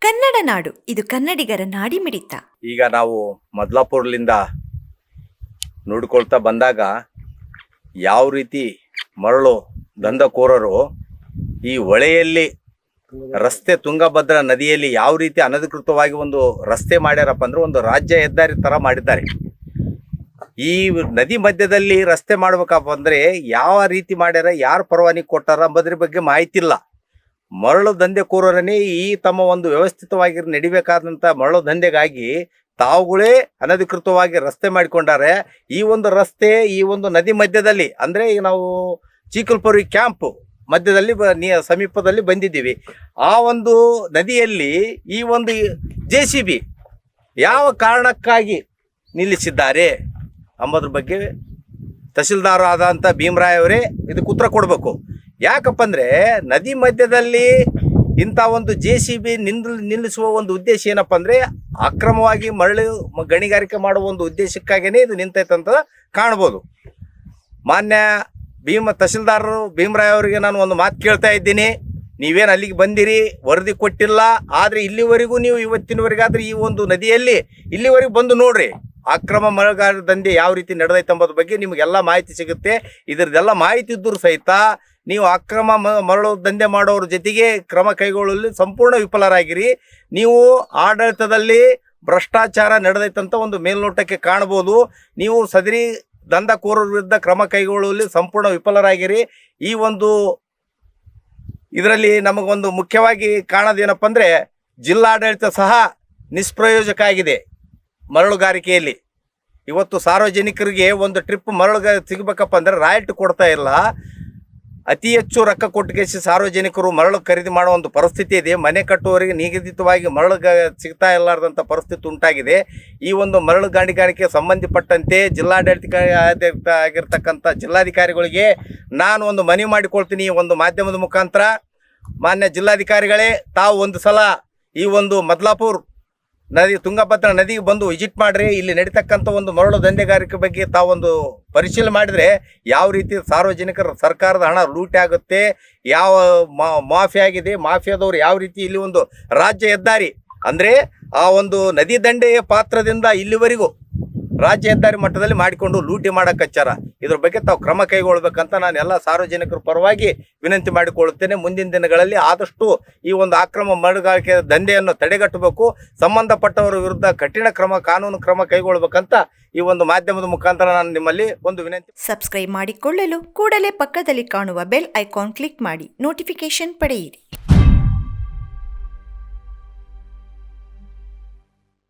ಕನ್ನಡ ನಾಡು, ಇದು ಕನ್ನಡಿಗರ ನಾಡಿಮಿಡಿತ. ಈಗ ನಾವು ಮದ್ಲಾಪುರ್ಲಿಂದ ನೋಡ್ಕೊಳ್ತಾ ಬಂದಾಗ ಯಾವ ರೀತಿ ಮರಳು ದಂಧಕೋರರು ಈ ಹೊಳೆಯಲ್ಲಿ ರಸ್ತೆ ತುಂಗಭದ್ರಾ ನದಿಯಲ್ಲಿ ಯಾವ ರೀತಿ ಅನಧಿಕೃತವಾಗಿ ಒಂದು ರಸ್ತೆ ಮಾಡ್ಯಾರಪ್ಪ ಅಂದ್ರೆ ಒಂದು ರಾಜ್ಯ ಹೆದ್ದಾರಿ ತರ ಮಾಡಿದ್ದಾರೆ. ಈ ನದಿ ಮಧ್ಯದಲ್ಲಿ ರಸ್ತೆ ಮಾಡ್ಬೇಕಪ್ಪ ಅಂದ್ರೆ ಯಾವ ರೀತಿ ಮಾಡ್ಯಾರ, ಯಾರು ಪರವಾನಗಿ ಕೊಟ್ಟಾರ ಎಂಬುದ್ರ ಬಗ್ಗೆ ಮಾಹಿತಿ ಇಲ್ಲ. ಮರಳು ದಂಧೆಕೋರರನ್ನೇ ಈ ತಮ್ಮ ಒಂದು ವ್ಯವಸ್ಥಿತವಾಗಿ ನಡಿಬೇಕಾದಂಥ ಮರಳು ದಂಧೆಗಾಗಿ ತಾವುಗಳೇ ಅನಧಿಕೃತವಾಗಿ ರಸ್ತೆ ಮಾಡಿಕೊಂಡಾರೆ. ಈ ಒಂದು ರಸ್ತೆ ಈ ಒಂದು ನದಿ ಮಧ್ಯದಲ್ಲಿ ಅಂದರೆ ಈಗ ನಾವು ಚೀಕಲ್ಪುರಿ ಕ್ಯಾಂಪ್ ಮಧ್ಯದಲ್ಲಿ ಸಮೀಪದಲ್ಲಿ ಬಂದಿದ್ದೀವಿ. ಆ ಒಂದು ನದಿಯಲ್ಲಿ ಈ ಒಂದು JCB ಯಾವ ಕಾರಣಕ್ಕಾಗಿ ನಿಲ್ಲಿಸಿದ್ದಾರೆ ಎಂಬುದ್ರ ಬಗ್ಗೆ ತಹಸೀಲ್ದಾರ್ ಆದಂಥ ಭೀಮರಾಯ್ ಅವರೇ ಇದಕ್ಕೆ ಉತ್ತರ ಕೊಡಬೇಕು. ಯಾಕಪ್ಪ ಅಂದರೆ ನದಿ ಮಧ್ಯದಲ್ಲಿ ಇಂಥ ಒಂದು JCB ನಿಲ್ಲಿಸುವ ಒಂದು ಉದ್ದೇಶ ಏನಪ್ಪ ಅಂದರೆ ಅಕ್ರಮವಾಗಿ ಮರಳು ಗಣಿಗಾರಿಕೆ ಮಾಡುವ ಒಂದು ಉದ್ದೇಶಕ್ಕಾಗಿಯೇ ಇದು ನಿಂತೈತಂತ ಕಾಣ್ಬೋದು. ಮಾನ್ಯ ತಹಸೀಲ್ದಾರರು ಭೀಮರಾಯ್ ಅವರಿಗೆ ನಾನು ಒಂದು ಮಾತು ಕೇಳ್ತಾ ಇದ್ದೀನಿ. ನೀವೇನು ಅಲ್ಲಿಗೆ ಬಂದಿರಿ, ವರದಿ ಕೊಟ್ಟಿಲ್ಲ, ಆದರೆ ಇಲ್ಲಿವರೆಗೂ ನೀವು ಇವತ್ತಿನವರೆಗಾದ್ರೆ ಈ ಒಂದು ನದಿಯಲ್ಲಿ ಇಲ್ಲಿವರೆಗೂ ಬಂದು ನೋಡ್ರಿ ಅಕ್ರಮ ಮರಳುಗಾರ ದಂಧೆ ಯಾವ ರೀತಿ ನಡೆದೈತೆ ಎಂಬುದ್ರ ಬಗ್ಗೆ ನಿಮಗೆಲ್ಲ ಮಾಹಿತಿ ಸಿಗುತ್ತೆ. ಇದರದೆಲ್ಲ ಮಾಹಿತಿ ಇದ್ದರೂ ಸಹಿತ ನೀವು ಅಕ್ರಮ ಮರಳು ದಂಧೆ ಮಾಡೋರ ಜೊತೆಗೆ ಕ್ರಮ ಕೈಗೊಳ್ಳಲು ಸಂಪೂರ್ಣ ವಿಫಲರಾಗಿರಿ. ನೀವು ಆಡಳಿತದಲ್ಲಿ ಭ್ರಷ್ಟಾಚಾರ ನಡೆದೈತಂತ ಒಂದು ಮೇಲ್ನೋಟಕ್ಕೆ ಕಾಣ್ಬೋದು. ನೀವು ಸದರಿ ದಂಧಕೋರರ ವಿರುದ್ಧ ಕ್ರಮ ಕೈಗೊಳ್ಳುವಲ್ಲಿ ಸಂಪೂರ್ಣ ವಿಫಲರಾಗಿರಿ. ಈ ಒಂದು ಇದರಲ್ಲಿ ನಮಗೊಂದು ಮುಖ್ಯವಾಗಿ ಕಾಣೋದೇನಪ್ಪ ಅಂದರೆ ಜಿಲ್ಲಾಡಳಿತ ಸಹ ನಿಷ್ಪ್ರಯೋಜಕ ಆಗಿದೆ ಮರಳುಗಾರಿಕೆಯಲ್ಲಿ. ಇವತ್ತು ಸಾರ್ವಜನಿಕರಿಗೆ ಒಂದು ಟ್ರಿಪ್ ಮರಳು ಸಿಗಬೇಕಪ್ಪ ಅಂದರೆ ರಾಯಲ್ಟಿ ಕೊಡ್ತಾ ಇಲ್ಲ. ಅತಿ ಹೆಚ್ಚು ರೊಕ್ಕ ಕೊಟ್ಟಿಗೆಸಿ ಸಾರ್ವಜನಿಕರು ಮರಳು ಖರೀದಿ ಮಾಡೋ ಒಂದು ಪರಿಸ್ಥಿತಿ ಇದೆ. ಮನೆ ಕಟ್ಟುವವರಿಗೆ ನಿಗದಿತವಾಗಿ ಮರಳು ಸಿಗ್ತಾ ಇರಲಾರ್ದಂಥ ಪರಿಸ್ಥಿತಿ ಉಂಟಾಗಿದೆ. ಈ ಒಂದು ಮರಳು ಗಣಿಗಾರಿಕೆ ಸಂಬಂಧಪಟ್ಟಂತೆ ಜಿಲ್ಲಾಡಳಿತ ಆಗಿರ್ತಕ್ಕಂಥ ಜಿಲ್ಲಾಧಿಕಾರಿಗಳಿಗೆ ನಾನು ಒಂದು ಮನವಿ ಮಾಡಿಕೊಳ್ತೀನಿ. ಈ ಒಂದು ಮಾಧ್ಯಮದ ಮುಖಾಂತರ ಮಾನ್ಯ ಜಿಲ್ಲಾಧಿಕಾರಿಗಳೇ, ತಾವು ಒಂದು ಸಲ ಈ ಒಂದು ಮದ್ಲಾಪುರ್ ನದಿ ತುಂಗಭದ್ರಾ ನದಿಗೆ ಬಂದು ವಿಸಿಟ್ ಮಾಡಿರಿ. ಇಲ್ಲಿ ನಡೀತಕ್ಕಂಥ ಒಂದು ಮರಳು ದಂಧೆಗಾರಿಕೆ ಬಗ್ಗೆ ತಾವೊಂದು ಪರಿಶೀಲನೆ ಮಾಡಿದರೆ ಯಾವ ರೀತಿ ಸಾರ್ವಜನಿಕರ ಸರ್ಕಾರದ ಹಣ ಲೂಟಿ ಆಗುತ್ತೆ, ಯಾವ ಮಾಫಿಯಾ ಆಗಿದೆ, ಮಾಫಿಯಾದವರು ಯಾವ ರೀತಿ ಇಲ್ಲಿ ಒಂದು ರಾಜ್ಯ ಹೆದ್ದಾರಿ ಅಂದರೆ ಆ ಒಂದು ನದಿ ದಂಡೆಯ ಪಾತ್ರದಿಂದ ಇಲ್ಲಿವರೆಗೂ ರಾಜ್ಯ ಹೆದ್ದಾರಿ ಮಟ್ಟದಲ್ಲಿ ಮಾಡಿಕೊಂಡು ಲೂಟಿ ಮಾಡಕ್ಕೆ ಹಚ್ಚಾರ. ಇದ್ರ ಬಗ್ಗೆ ತಾವು ಕ್ರಮ ಕೈಗೊಳ್ಬೇಕಂತ ನಾನು ಎಲ್ಲ ಸಾರ್ವಜನಿಕರ ಪರವಾಗಿ ವಿನಂತಿ ಮಾಡಿಕೊಳ್ಳುತ್ತೇನೆ. ಮುಂದಿನ ದಿನಗಳಲ್ಲಿ ಆದಷ್ಟು ಈ ಒಂದು ಅಕ್ರಮ ಮರಳುಗಾರಿಕೆ ದಂಧೆಯನ್ನು ತಡೆಗಟ್ಟಬೇಕು. ಸಂಬಂಧಪಟ್ಟವರ ವಿರುದ್ಧ ಕಠಿಣ ಕಾನೂನು ಕ್ರಮ ಕೈಗೊಳ್ಬೇಕಂತ ಈ ಒಂದು ಮಾಧ್ಯಮದ ಮುಖಾಂತರ ನಾನು ನಿಮ್ಮಲ್ಲಿ ಒಂದು ವಿನಂತಿ. ಸಬ್ಸ್ಕ್ರೈಬ್ ಮಾಡಿಕೊಳ್ಳಲು ಕೂಡಲೇ ಪಕ್ಕದಲ್ಲಿ ಕಾಣುವ ಬೆಲ್ ಐಕಾನ್ ಕ್ಲಿಕ್ ಮಾಡಿ ನೋಟಿಫಿಕೇಶನ್ ಪಡೆಯಿರಿ.